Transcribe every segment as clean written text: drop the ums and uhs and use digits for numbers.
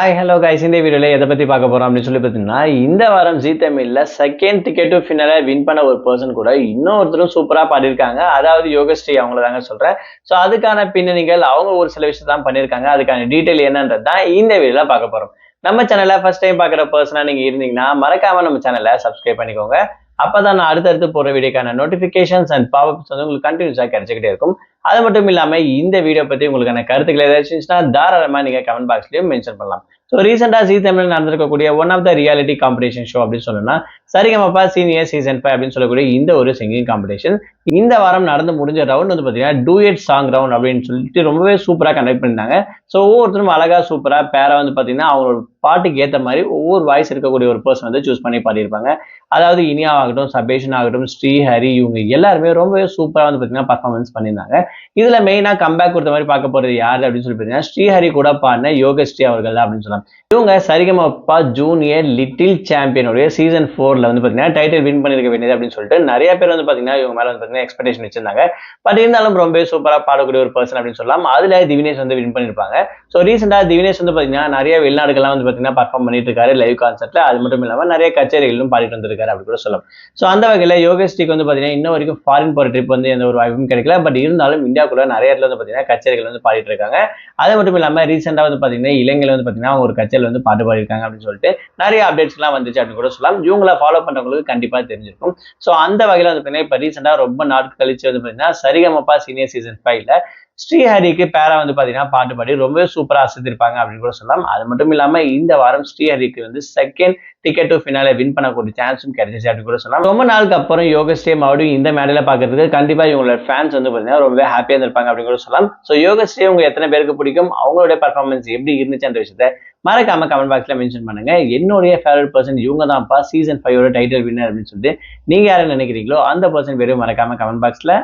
Hi hello guys, இந்த வீடியோவில் எதை பற்றி பார்க்க போகிறோம் அப்படின்னு சொல்லி பார்த்தீங்கன்னா, இந்த வாரம் ஜீ தமிழில் second ticket to finale win பண்ண ஒரு பர்சன் கூட இன்னொருத்தரும் சூப்பராக பாடியிருக்காங்க. அதாவது யோகஸ்ரீ அவங்கள தாங்க சொல்கிறேன். ஸோ அதுக்கான பின்னணிகள் அவங்க ஒரு சில விஷயம் தான் பண்ணியிருக்காங்க. அதுக்கான டீட்டெயில் என்னன்றது தான் இந்த வீடியோவில் பார்க்க போகிறோம். நம்ம சேனலை ஃபர்ஸ்ட் டைம் பார்க்குற பர்சனாக நீங்கள் இருந்தீங்கன்னா மறக்காமல் நம்ம சேனலை சப்ஸ்கிரைப் பண்ணிக்கோங்க. அப்பதான் நான் அடுத்தடுத்து போற வீடியோக்கான நோட்டிபிகேஷன்ஸ் அண்ட் பாப்அப்ஸ் வந்து உங்களுக்கு கண்டினியூஸா கிடைச்சிக்கிட்டே இருக்கும். அது மட்டும் இல்லாம இந்த வீடியோ பத்தி உங்களுக்கான கருத்துக்கள் ஏதாச்சும் இருந்துச்சுன்னா தாராளமா நீங்க கமெண்ட் பாக்ஸ்லயும் மென்ஷன் பண்ணலாம். ஸோ ரீசெண்டா ஜீ தமிழ் நடந்திருக்கக்கூடிய one of the reality competition show அப்படின்னு சொல்லணும்னா சரிகமபா சீனியர் சீசன் 5 அப்படின்னு சொல்லக்கூடிய இந்த ஒரு சிங்கிங் காம்படிஷன் இந்த வாரம் நடந்து முடிஞ்ச ரவுண்ட் வந்து பாத்தீங்கன்னா டூயட் சாங் ரவுண்ட் அப்படின்னு சொல்லிட்டு ரொம்பவே சூப்பரா கண்டக்ட் பண்ணிருந்தாங்க. ஸோ ஒவ்வொருத்தரும் அழகா சூப்பரா பேரா வந்து பாத்தீங்கன்னா அவங்களோட பாட்டுக்கு ஏற்ற மாதிரி ஒவ்வொரு வாய்ஸ் இருக்கக்கூடிய ஒரு பர்சன் வந்து சூஸ் பண்ணி பாடியிருப்பாங்க. அதாவது இனியா ஆகட்டும், சபேஷன் ஆகட்டும், ஸ்ரீஹரி, இவங்க எல்லாருமே ரொம்பவே சூப்பரா வந்து பாத்தீங்கன்னா பர்ஃபார்மன்ஸ் பண்ணியிருந்தாங்க. இதுல மெயினா கம்பேக் கொடுத்த மாதிரி பார்க்க போறது யாரு அப்படின்னு சொல்லி பாத்தீங்கன்னா ஸ்ரீஹரி கூட பாடின யோகஸ்ரீ அவர்கள் தான் அப்படின்னு சொல்லலாம். இவங்க சரிகமபா ஜூனியர் லிட்டில் சாம்பியனுடைய சீசன் 4ல வந்து பாத்தீங்கன்னா டைட்டில் வின் பண்ணிருக்க வேண்டியது அப்படின்னு சொல்லிட்டு நிறைய பேர் வந்து பாத்தீங்கன்னா இவங்க மேல வந்து பாத்தீங்கன்னா எக்ஸ்பெக்டேஷன் வச்சிருந்தாங்க. பட் இருந்தாலும் ரொம்பவே சூப்பரா பாடக்கூடிய ஒரு பர்சன் அப்படின்னு சொல்லலாம். அதுல திவினேஷ் வந்து வின் பண்ணிருப்பாங்க. ஸோ ரீசெண்டா திவினேஷ் வந்து பாத்தீங்கன்னா நிறைய வெளிநாடுகள்லாம் வந்து பாத்தீங்கன்னா பர்ஃபார்ம் பண்ணிட்டு இருக்காரு லைவ் கான்சர்ட்ல. அது மட்டும் இல்லாம நிறைய கச்சேரிகளும் பாடிட்டு வந்திருக்காரு அப்படி கூட சொல்லலாம். ஸோ அந்த வகையில யோகஸ்ரீக்கு வந்து பாத்தீங்கன்னா இன்ன வரைக்கும் ஃபாரின் போற ட்ரிப் வந்து எந்த ஒரு வாய்ப்பும் கிடைக்கல. பட் இருந்தாலும் இந்தியாவுக்குள்ள நிறைய இடத்துல வந்து பாத்தீங்கன்னா கச்சேரிகள் வந்து பாடிட்டு இருக்காங்க. அது மட்டும் இல்லாம ரீசெண்டா வந்து பாத்தீங்கன்னா இலங்கையில வந்து பாத்தீங்கன்னா ஒரு கச்சேரியில் வந்து பாட்டு பாடிருக்காங்க அப்படின்னு சொல்லிட்டு நிறைய அப்டேட்ஸ் எல்லாம் வந்துச்சு அப்படின்னு கூட சொல்லலாம். இவங்களை ஃபாலோ பண்றவங்களுக்கு கண்டிப்பா தெரிஞ்சிருக்கும். ஸோ அந்த வகையில வந்து பாத்தீங்கன்னா இப்ப ரீசெண்டா ரொம்ப நாட்கள் கழிச்சு வந்து பாத்தீங்கன்னா சரிகமபா சீனியர் சீசன் 5ல ஸ்ரீஹரிக்கு பேரா வந்து பாத்தீங்கன்னா பாட்டு பாடி ரொம்பவே சூப்பரா அசத்திருப்பாங்க அப்படின்னு கூட சொல்லலாம். அது மட்டும் இல்லாம இந்த வாரம் ஸ்ரீஹரிக்கு வந்து second ticket to finale win பண்ணக்கூடிய சான்ஸும் கிடைச்சிச்சு அப்படின்னு கூட சொல்லலாம். ரொம்ப நாளுக்கு அப்புறம் யோகஸ்ரீ மறுபடியும் இந்த மேடையில பாக்குறதுக்கு கண்டிப்பா இவங்களோட ஃபேன்ஸ் வந்து பாத்தீங்கன்னா ரொம்பவே ஹாப்பியா இருந்திருப்பாங்க அப்படின்னு கூட சொல்லலாம். ஸோ யோகஸ்ரீ உங்க எத்தனை பேருக்கு பிடிக்கும், அவங்களுடைய பர்ஃபார்மன்ஸ் எப்படி இருந்துச்சு அந்த விஷயத்த மறக்காம கமெண்ட் பாக்ஸ்ல மென்ஷன் பண்ணுங்க. என்னுடைய ஃபேவரட் பர்சன் இவங்க தான்ப்பா சீசன் 5 டைட்டில் வின்னர் அப்படின்னு சொல்லிட்டு நீங்க யாரை நினைக்கிறீங்களோ அந்த பர்சன் பேரையும் மறக்காம கமெண்ட் பாக்ஸ்ல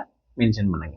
மென்ஷன் பண்ணுங்க.